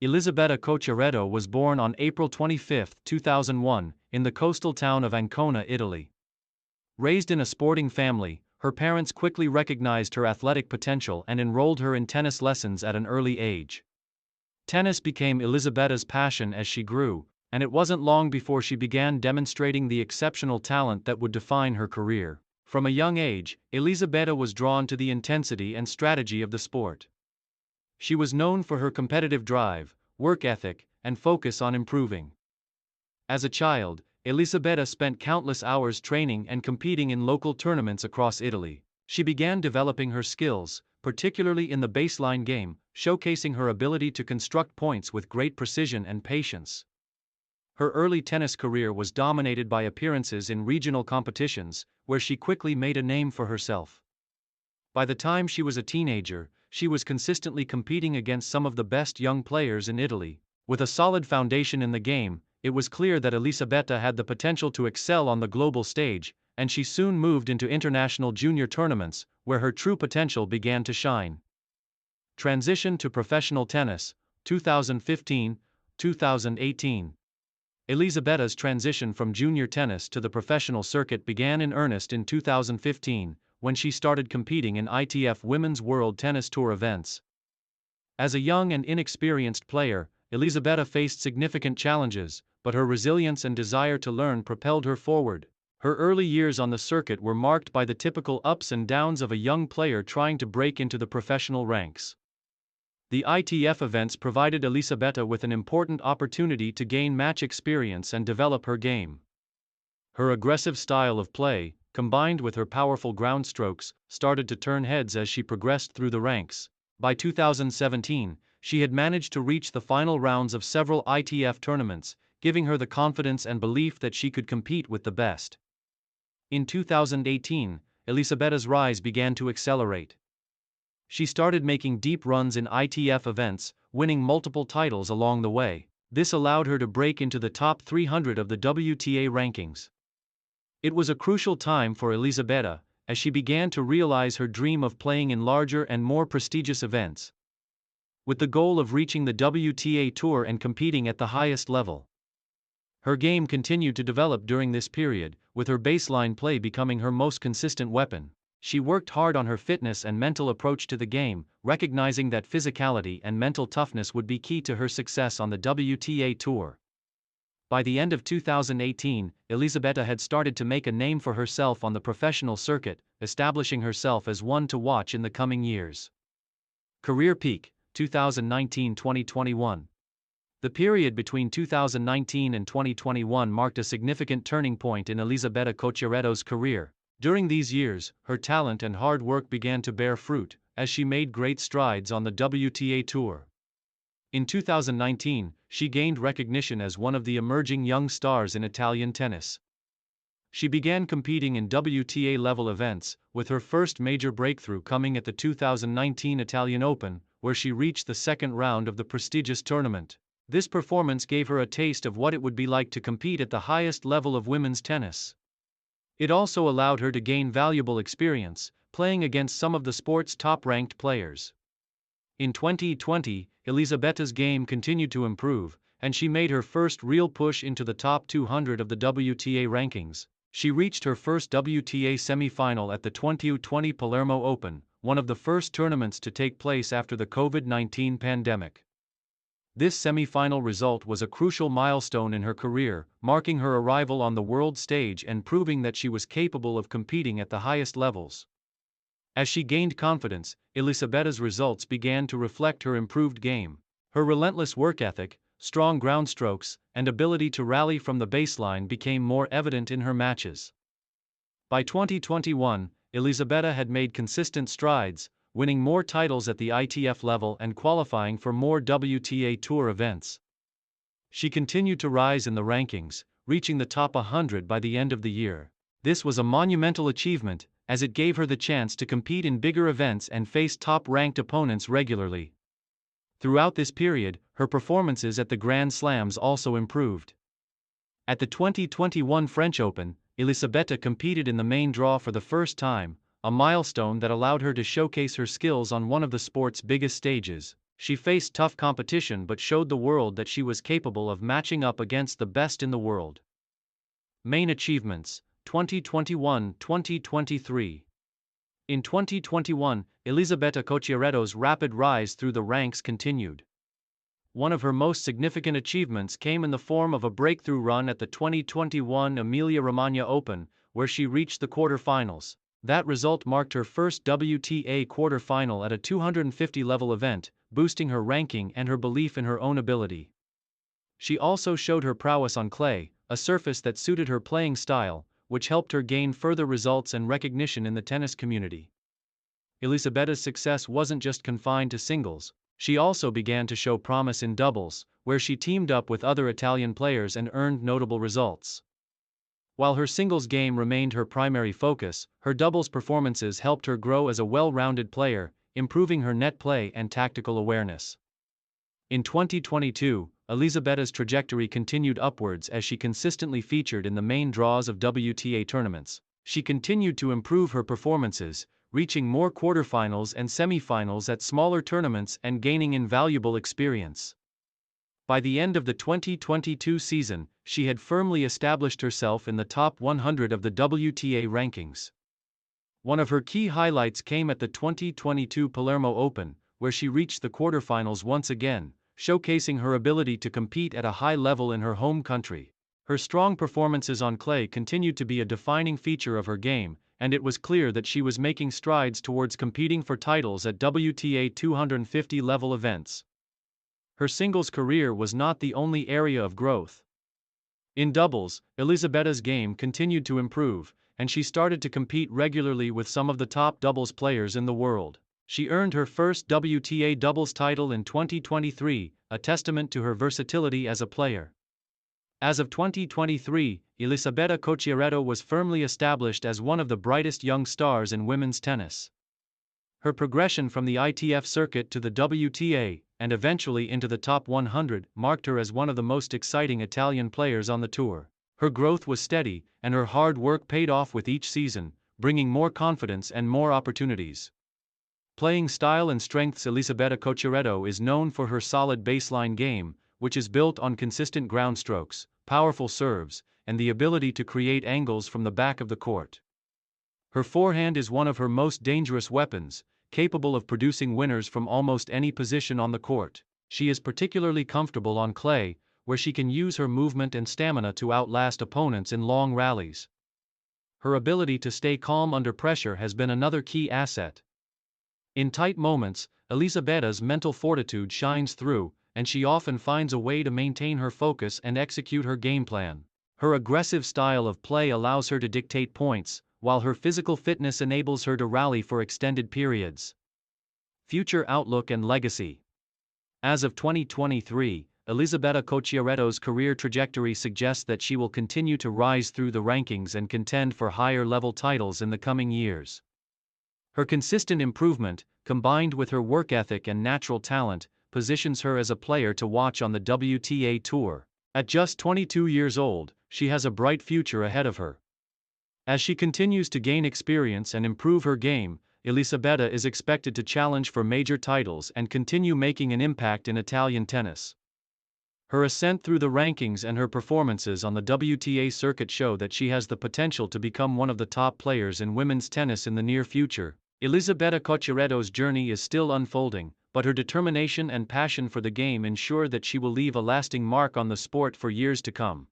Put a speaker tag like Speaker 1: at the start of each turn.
Speaker 1: Elisabetta Cocciaretto was born on April 25, 2001, in the coastal town of Ancona, Italy. Raised in a sporting family, her parents quickly recognized her athletic potential and enrolled her in tennis lessons at an early age. Tennis became Elisabetta's passion as she grew, and it wasn't long before she began demonstrating the exceptional talent that would define her career. From a young age, Elisabetta was drawn to the intensity and strategy of the sport. She was known for her competitive drive, work ethic, and focus on improving. As a child, Elisabetta spent countless hours training and competing in local tournaments across Italy. She began developing her skills, particularly in the baseline game, showcasing her ability to construct points with great precision and patience. Her early tennis career was dominated by appearances in regional competitions, where she quickly made a name for herself. By the time she was a teenager, she was consistently competing against some of the best young players in Italy. With a solid foundation in the game, it was clear that Elisabetta had the potential to excel on the global stage, and she soon moved into international junior tournaments, where her true potential began to shine. Transition to professional tennis, 2015-2018. Elisabetta's transition from junior tennis to the professional circuit began in earnest in 2015, when she started competing in ITF Women's World Tennis Tour events. As a young and inexperienced player, Elisabetta faced significant challenges, but her resilience and desire to learn propelled her forward. Her early years on the circuit were marked by the typical ups and downs of a young player trying to break into the professional ranks. The ITF events provided Elisabetta with an important opportunity to gain match experience and develop her game. Her aggressive style of play, combined with her powerful ground strokes, started to turn heads as she progressed through the ranks. By 2017, she had managed to reach the final rounds of several ITF tournaments, giving her the confidence and belief that she could compete with the best. In 2018, Elisabetta's rise began to accelerate. She started making deep runs in ITF events, winning multiple titles along the way. This allowed her to break into the top 300 of the WTA rankings. It was a crucial time for Elisabetta, as she began to realize her dream of playing in larger and more prestigious events, with the goal of reaching the WTA Tour and competing at the highest level. Her game continued to develop during this period, with her baseline play becoming her most consistent weapon. She worked hard on her fitness and mental approach to the game, recognizing that physicality and mental toughness would be key to her success on the WTA Tour. By the end of 2018, Elisabetta had started to make a name for herself on the professional circuit, establishing herself as one to watch in the coming years. Career peak, 2019-2021. The period between 2019 and 2021 marked a significant turning point in Elisabetta Cocciaretto's career. During these years, her talent and hard work began to bear fruit, as she made great strides on the WTA Tour. In 2019, she gained recognition as one of the emerging young stars in Italian tennis. She began competing in WTA-level events, with her first major breakthrough coming at the 2019 Italian Open, where she reached the second round of the prestigious tournament. This performance gave her a taste of what it would be like to compete at the highest level of women's tennis. It also allowed her to gain valuable experience, playing against some of the sport's top-ranked players. In 2020, Elisabetta's game continued to improve, and she made her first real push into the top 200 of the WTA rankings. She reached her first WTA semi-final at the 2020 Palermo Open, one of the first tournaments to take place after the COVID-19 pandemic. This semi-final result was a crucial milestone in her career, marking her arrival on the world stage and proving that she was capable of competing at the highest levels. As she gained confidence, Elisabetta's results began to reflect her improved game. Her relentless work ethic, strong ground strokes, and ability to rally from the baseline became more evident in her matches. By 2021, Elisabetta had made consistent strides, winning more titles at the ITF level and qualifying for more WTA Tour events. She continued to rise in the rankings, reaching the top 100 by the end of the year. This was a monumental achievement, as it gave her the chance to compete in bigger events and face top-ranked opponents regularly. Throughout this period, her performances at the Grand Slams also improved. At the 2021 French Open, Elisabetta competed in the main draw for the first time, a milestone that allowed her to showcase her skills on one of the sport's biggest stages. She faced tough competition but showed the world that she was capable of matching up against the best in the world. Main achievements, 2021-2023. In 2021, Elisabetta Cocciaretto's rapid rise through the ranks continued. One of her most significant achievements came in the form of a breakthrough run at the 2021 Emilia-Romagna Open, where she reached the quarterfinals. That result marked her first WTA quarterfinal at a 250-level event, boosting her ranking and her belief in her own ability. She also showed her prowess on clay, a surface that suited her playing style, which helped her gain further results and recognition in the tennis community. Elisabetta's success wasn't just confined to singles. She also began to show promise in doubles, where she teamed up with other Italian players and earned notable results. While her singles game remained her primary focus, her doubles performances helped her grow as a well-rounded player, improving her net play and tactical awareness. In 2022, Elisabetta's trajectory continued upwards as she consistently featured in the main draws of WTA tournaments. She continued to improve her performances, reaching more quarterfinals and semifinals at smaller tournaments and gaining invaluable experience. By the end of the 2022 season, she had firmly established herself in the top 100 of the WTA rankings. One of her key highlights came at the 2022 Palermo Open, where she reached the quarterfinals once again, showcasing her ability to compete at a high level in her home country. Her strong performances on clay continued to be a defining feature of her game, and it was clear that she was making strides towards competing for titles at WTA 250-level events. Her singles career was not the only area of growth. In doubles, Elisabetta's game continued to improve, and she started to compete regularly with some of the top doubles players in the world. She earned her first WTA doubles title in 2023, a testament to her versatility as a player. As of 2023, Elisabetta Cocciaretto was firmly established as one of the brightest young stars in women's tennis. Her progression from the ITF circuit to the WTA, and eventually into the top 100, marked her as one of the most exciting Italian players on the tour. Her growth was steady, and her hard work paid off with each season, bringing more confidence and more opportunities. Playing style and strengths. Elisabetta Cocciaretto is known for her solid baseline game, which is built on consistent ground strokes, powerful serves, and the ability to create angles from the back of the court. Her forehand is one of her most dangerous weapons, capable of producing winners from almost any position on the court. She is particularly comfortable on clay, where she can use her movement and stamina to outlast opponents in long rallies. Her ability to stay calm under pressure has been another key asset. In tight moments, Elisabetta's mental fortitude shines through, and she often finds a way to maintain her focus and execute her game plan. Her aggressive style of play allows her to dictate points, while her physical fitness enables her to rally for extended periods. Future outlook and legacy. As of 2023, Elisabetta Cocciaretto's career trajectory suggests that she will continue to rise through the rankings and contend for higher-level titles in the coming years. Her consistent improvement, combined with her work ethic and natural talent, positions her as a player to watch on the WTA Tour. At just 22 years old, she has a bright future ahead of her. As she continues to gain experience and improve her game, Elisabetta is expected to challenge for major titles and continue making an impact in Italian tennis. Her ascent through the rankings and her performances on the WTA circuit show that she has the potential to become one of the top players in women's tennis in the near future. Elisabetta Cocciaretto's journey is still unfolding, but her determination and passion for the game ensure that she will leave a lasting mark on the sport for years to come.